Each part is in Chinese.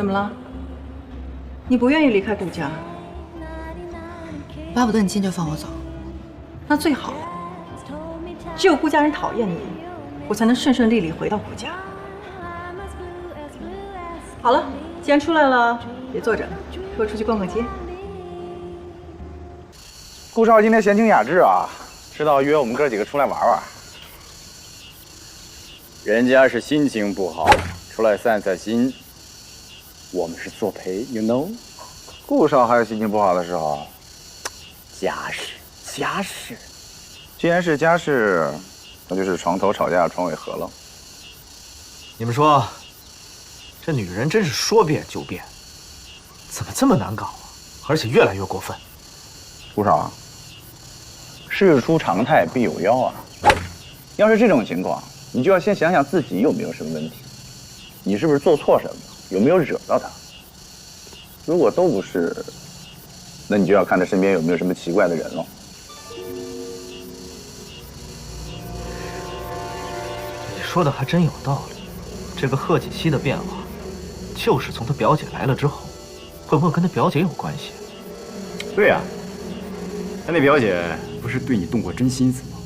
怎么了？你不愿意离开顾家？巴不得你今天就放我走。那最好了。只有顾家人讨厌你，我才能顺顺利利回到顾家。好了，既然出来了，别坐着，和我出去逛逛街。顾少今天闲情雅致啊，知道约我们哥几个出来玩玩。人家是心情不好，出来散散心。我们是作陪 ，you know。顾少还有心情不好的时候。家事，家事。既然是家事，那就是床头吵架床尾和了。你们说，这女人真是说变就变，怎么这么难搞啊？而且越来越过分。顾少啊，事出常态必有妖啊。要是这种情况，你就要先想想自己有没有什么问题，你是不是做错什么，有没有惹到他？如果都不是，那你就要看他身边有没有什么奇怪的人了。你说的还真有道理。这个贺锦熙的变化，就是从他表姐来了之后，会不会跟他表姐有关系？对呀，他那表姐不是对你动过真心思吗？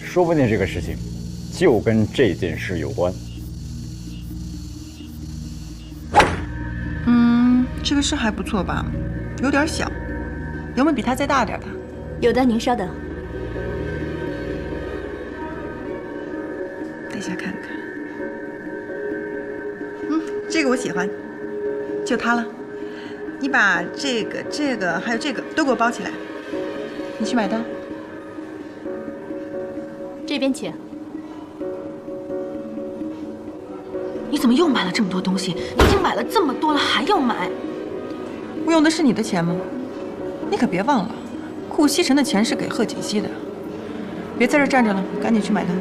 说不定这个事情就跟这件事有关。这个事还不错吧，有点小，有没有比它再大点的？有的，您稍等。等一下看看。这个我喜欢，就它了。你把这个还有这个都给我包起来。你去买单。这边请。你怎么又买了这么多东西？你已经买了这么多了，还要买？我用的是你的钱吗？你可别忘了，顾西辰的钱是给贺锦熙的。别在这站着了，赶紧去买单。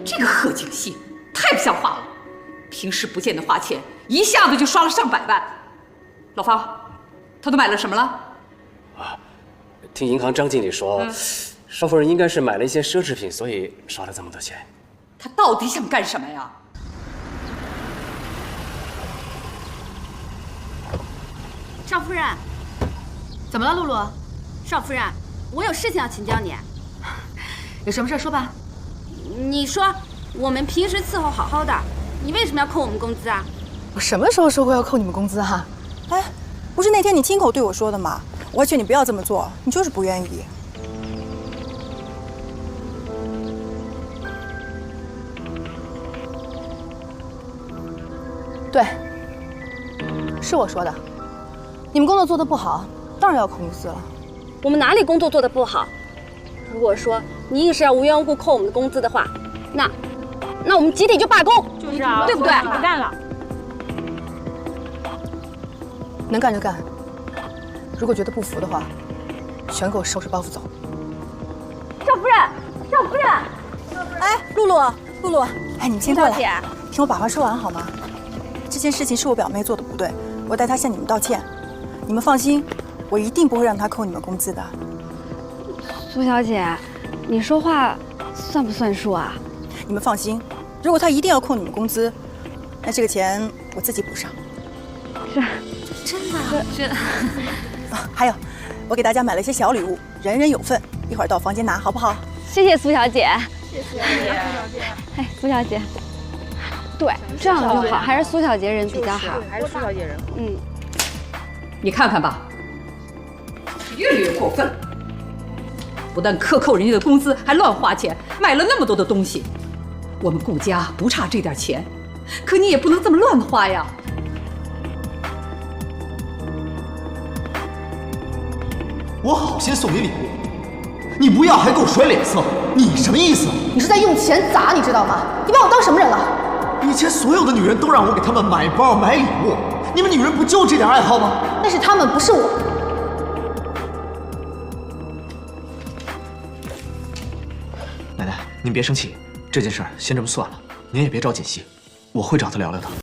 这个贺锦熙太不像话了，平时不见得花钱，一下子就刷了上百万。老方，他都买了什么了？啊，听银行张经理说，少夫人应该是买了一些奢侈品，所以刷了这么多钱。他到底想干什么呀？少夫人，怎么了，露露？少夫人，我有事情要请教你。有什么事说吧。你说我们平时伺候好好的，你为什么要扣我们工资啊？我什么时候说过要扣你们工资哈？哎，不是那天你亲口对我说的吗？我劝你不要这么做，你就是不愿意。对，是我说的。你们工作做得不好，当然要扣工资了。我们哪里工作做得不好？如果说你硬是要无缘无故扣我们的工资的话，那我们集体就罢工，就是啊，对不对？不干了。能干就干，如果觉得不服的话，全给我收拾包袱走。少夫人，少夫人，哎，露露，哎，你们先过来，姐，听我把话说完好吗？这件事情是我表妹做的不对，我代她向你们道歉。你们放心，我一定不会让她扣你们工资的。苏小姐，你说话算不算数啊？你们放心，如果她一定要扣你们工资，那这个钱我自己补上。是。真的？是。还有，我给大家买了一些小礼物，人人有份，一会儿到房间拿，好不好？谢谢苏小姐。谢谢你，哎，苏小姐。对，这样就好，还是苏小姐人比较好，还是苏小姐人好。你看看吧，越来越过分了。不但克扣人家的工资，还乱花钱，买了那么多的东西。我们顾家不差这点钱，可你也不能这么乱花呀。我好心送你礼物，你不要还给我甩脸色，你什么意思？你是在用钱砸，你知道吗？你把我当什么人了？以前所有的女人都让我给她们买包买礼物，你们女人不就这点爱好吗？那是他们，不是我。奶奶，您别生气，这件事儿先这么算了，您也别找锦溪，我会找她聊聊的。